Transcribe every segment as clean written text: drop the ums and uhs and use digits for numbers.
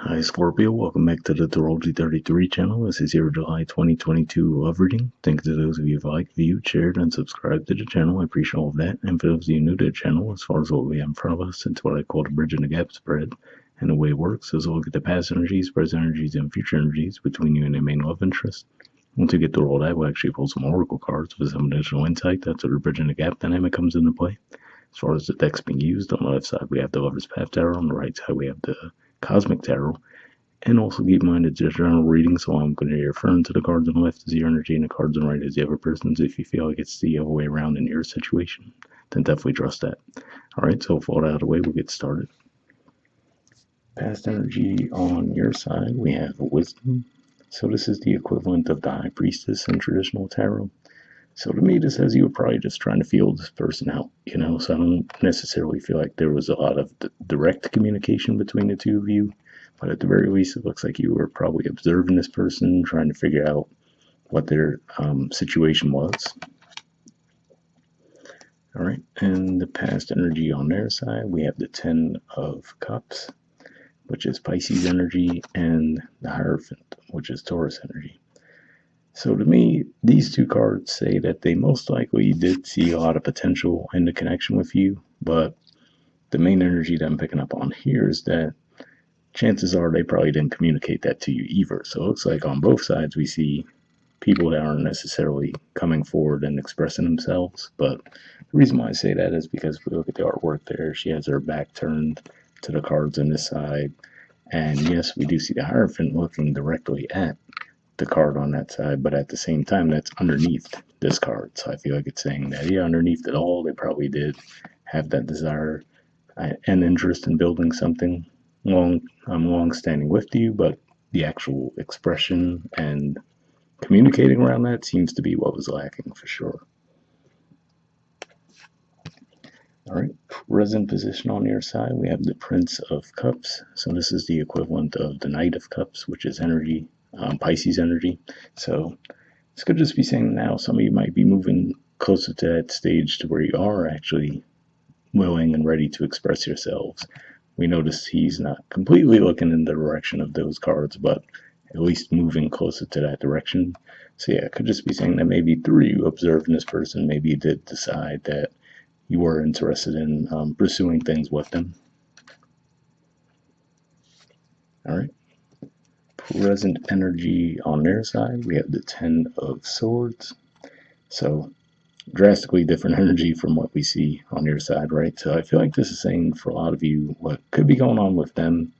Hi Scorpio, welcome back to the Astrology 33 channel. This is your July 2022 love reading. Thanks to those of you who liked, viewed, shared, and subscribed to the channel. I appreciate all of that. And for those of you new to the channel, as far as what we have in front of us, it's what I call the bridging the gap spread. And the way it works is we'll look at the past energies, present energies, and future energies between you and your main love interest. Once we get through all that, we'll actually pull some oracle cards with some additional insight. That's where the bridging the gap dynamic comes into play. As far as the decks being used, on the left side we have the Lover's Path Tarot, on the right side we have the Cosmic Tarot. And also keep in mind it's a general reading, so I'm going to refer to the cards on the left as your energy and the cards on the right as the other person's. If you feel like it's the other way around in your situation, then definitely trust that. Alright, so with all that out of the way, we'll get started. Past energy on your side, we have wisdom. So this is the equivalent of the High Priestess in traditional tarot. So to me, this has you probably just trying to feel this person out, so I don't necessarily feel like there was a lot of direct communication between the two of you. But at the very least, it looks like you were probably observing this person, trying to figure out what their situation was. All right, and the past energy on their side, we have the Ten of Cups, which is Pisces energy, and the Hierophant, which is Taurus energy. So to me, these two cards say that they most likely did see a lot of potential in the connection with you, but the main energy that I'm picking up on here is that chances are they probably didn't communicate that to you either. So it looks like on both sides we see people that aren't necessarily coming forward and expressing themselves. But the reason why I say that is because if we look at the artwork there, she has her back turned to the cards on this side. And yes, we do see the Hierophant looking directly at the card on that side, but at the same time, that's underneath this card. So I feel like it's saying that, yeah, underneath it all, they probably did have that desire and interest in building something long standing with you, but the actual expression and communicating around that seems to be what was lacking for sure. All right, present position on your side, we have the Prince of Cups. So this is the equivalent of the Knight of Cups, which is energy, Pisces energy. So this could just be saying now some of you might be moving closer to that stage to where you are actually willing and ready to express yourselves. We notice he's not completely looking in the direction of those cards, but at least moving closer to that direction. So yeah, it could just be saying that maybe through you observing this person, maybe you did decide that you were interested in pursuing things with them. All right. Present energy on their side, we have the Ten of Swords. So drastically different energy from what we see on your side, right? So I feel like this is saying for a lot of you, what could be going on with them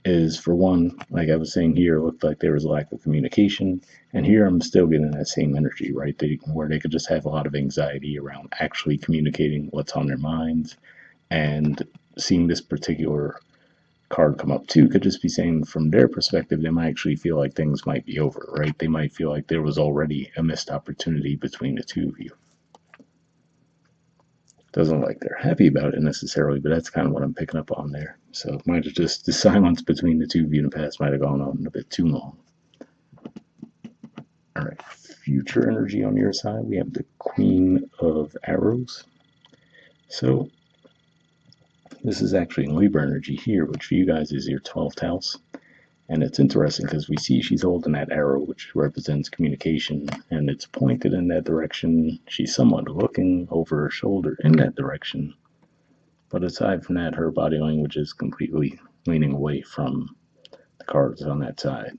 is, for one, like I was saying here, it looked like there was a lack of communication. And here I'm still getting that same energy, right? Where they could just have a lot of anxiety around actually communicating what's on their minds. And seeing this particular card come up too could just be saying from their perspective, they might actually feel like things might be over, right? They might feel like there was already a missed opportunity between the two of you. Doesn't look like they're happy about it necessarily, but that's kind of what I'm picking up on there. So it might have just, the silence between the two of you in the past might have gone on a bit too long. All right, future energy on your side, we have the Queen of Arrows. So this is actually Libra energy here, which for you guys is your 12th house. And it's interesting because we see she's holding that arrow, which represents communication, and it's pointed in that direction. She's somewhat looking over her shoulder in that direction. But aside from that, her body language is completely leaning away from the cards on that side.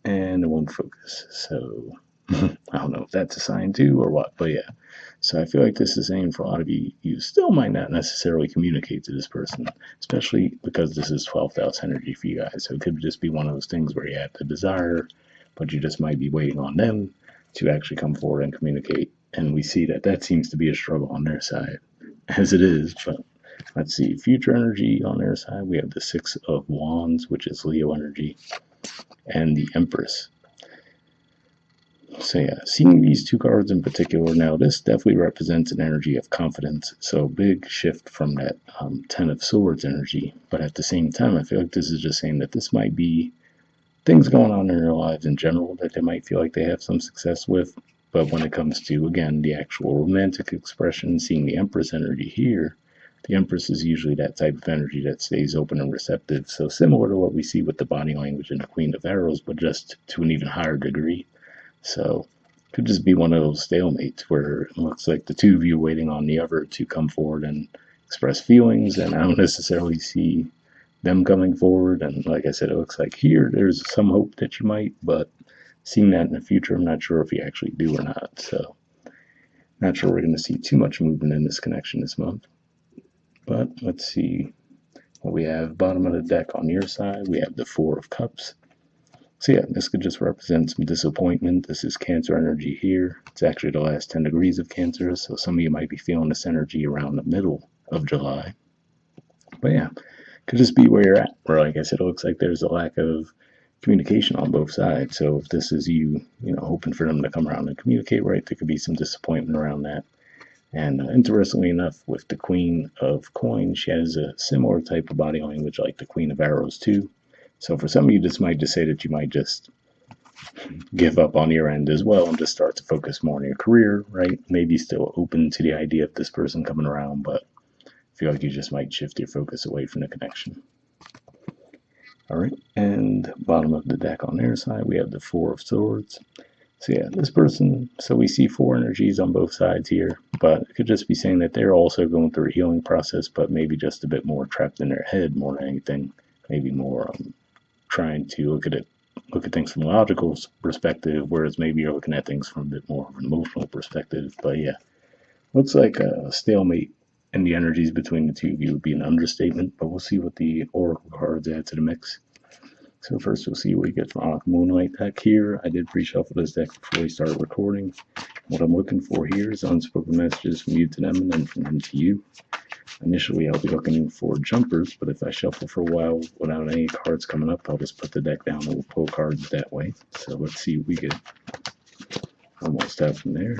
And it won't focus. So I don't know if that's a sign too or what, but yeah. So I feel like this is saying for a lot of you, you still might not necessarily communicate to this person, especially because this is 12th house energy for you guys. So it could just be one of those things where you have the desire, but you just might be waiting on them to actually come forward and communicate. And we see that that seems to be a struggle on their side, as it is. But let's see, future energy on their side, we have the Six of Wands, which is Leo energy, and the Empress. So yeah, seeing these two cards in particular, now this definitely represents an energy of confidence. So big shift from that Ten of Swords energy. But at the same time, I feel like this is just saying that this might be things going on in their lives in general that they might feel like they have some success with. But when it comes to, again, the actual romantic expression, seeing the Empress energy here, The Empress is usually that type of energy that stays open and receptive, so similar to what we see with the body language in the Queen of Arrows, but just to an even higher degree. So could just be one of those stalemates where it looks like the two of you waiting on the other to come forward and express feelings, and I don't necessarily see them coming forward. And like I said, it looks like here there's some hope that you might, but seeing that in the future, I'm not sure if you actually do or not. So not sure we're going to see too much movement in this connection this month. But let's see what we have. Bottom of the deck on your side, we have the Four of Cups. So yeah, this could just represent some disappointment. This is Cancer energy here. It's actually the last 10 degrees of Cancer, so some of you might be feeling this energy around the middle of July. But yeah, could just be where you're at. Where, like I said, it looks like there's a lack of communication on both sides. So if this is you, hoping for them to come around and communicate right, there could be some disappointment around that. And interestingly enough, with the Queen of Coins, she has a similar type of body language like the Queen of Arrows too. So for some of you, this might just say that you might just give up on your end as well and just start to focus more on your career, right? Maybe still open to the idea of this person coming around, but feel like you just might shift your focus away from the connection. All right, and bottom of the deck on their side, we have the Four of Swords. So yeah, this person, so we see four energies on both sides here, but it could just be saying that they're also going through a healing process, but maybe just a bit more trapped in their head more than anything, maybe more trying to look at things from a logical perspective, whereas maybe you're looking at things from a bit more of an emotional perspective. But yeah, looks like a stalemate in the energies between the two of you would be an understatement, but we'll see what the oracle cards add to the mix. So first we'll see what we get from Moonlight deck here. I did pre-shuffle this deck before we started recording. What I'm looking for here is unspoken messages from you to them and then from them to you. Initially, I'll be looking for jumpers, but if I shuffle for a while without any cards coming up, I'll just put the deck down and we'll pull cards that way. So let's see what we get. Almost out from there.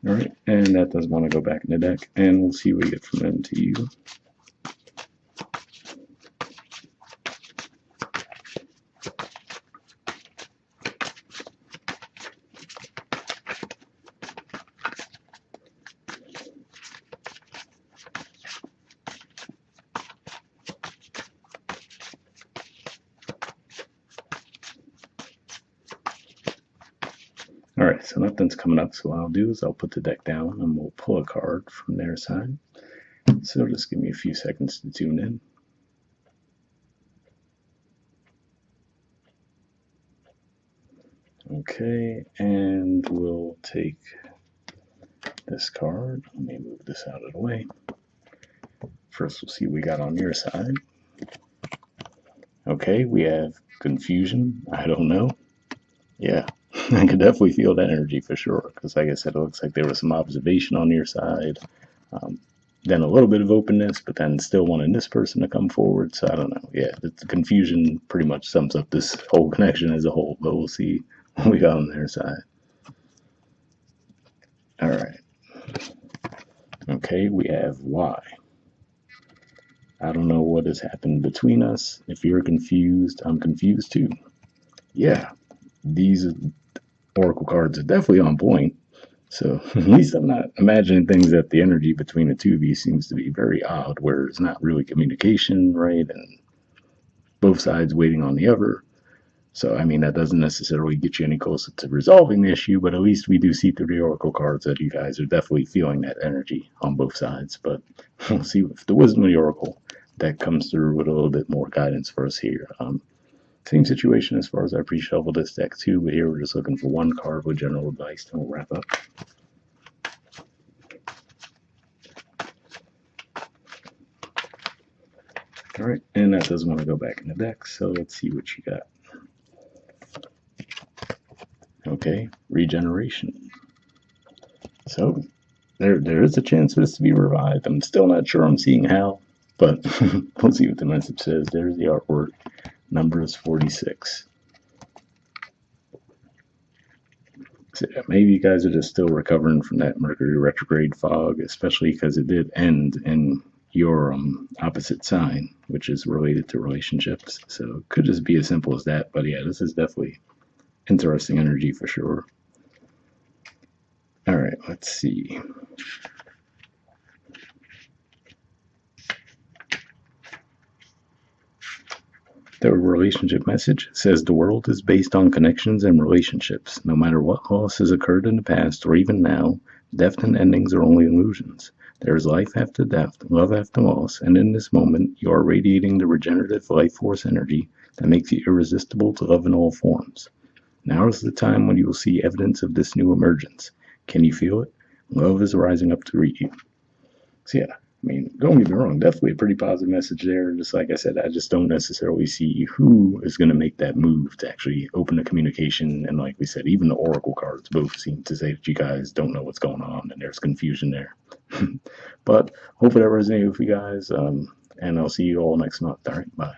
All right, and that does want to go back in the deck, and we'll see what we get from them to you. All right, so nothing's coming up, so what I'll do is I'll put the deck down and we'll pull a card from their side. So just give me a few seconds to tune in. Okay, and we'll take this card. Let me move this out of the way. First, we'll see what we got on your side. Okay, we have confusion. I don't know. Yeah, I could definitely feel that energy for sure. Because, like I said, it looks like there was some observation on your side. Then a little bit of openness, but then still wanting this person to come forward. So I don't know. Yeah, the confusion pretty much sums up this whole connection as a whole. But we'll see what we got on their side. All right. Okay, we have why. I don't know what has happened between us. If you're confused, I'm confused too. Yeah, these oracle cards are definitely on point. So at least I'm not imagining things that the energy between the two of you seems to be very odd, where it's not really communication, right? And both sides waiting on the other. So, I mean, that doesn't necessarily get you any closer to resolving the issue, but at least we do see through the oracle cards that you guys are definitely feeling that energy on both sides. But we'll see if the wisdom of the oracle that comes through with a little bit more guidance for us here. Same situation as far as I pre-shuffled this deck too, but here we're just looking for one card with general advice, and we'll wrap up. All right, and that doesn't want to go back in the deck, so let's see what you got. Okay, regeneration. So there is a chance for this to be revived. I'm still not sure I'm seeing how, but we'll see what the message says. There's the artwork. Number is 46. So yeah, maybe you guys are just still recovering from that Mercury retrograde fog, especially because it did end in your opposite sign, which is related to relationships. So it could just be as simple as that. But yeah, this is definitely interesting energy for sure. All right, let's see. The relationship message says the world is based on connections and relationships. No matter what loss has occurred in the past or even now, death and endings are only illusions. There is life after death, love after loss, and in this moment, you are radiating the regenerative life force energy that makes you irresistible to love in all forms. Now is the time when you will see evidence of this new emergence. Can you feel it? Love is rising up to greet you. So yeah, I mean, don't get me wrong, definitely a pretty positive message there. Just like I said, I just don't necessarily see who is going to make that move to actually open the communication. And like we said, even the oracle cards both seem to say that you guys don't know what's going on and there's confusion there. But hopefully that resonated with you guys. And I'll see you all next month. All right, bye.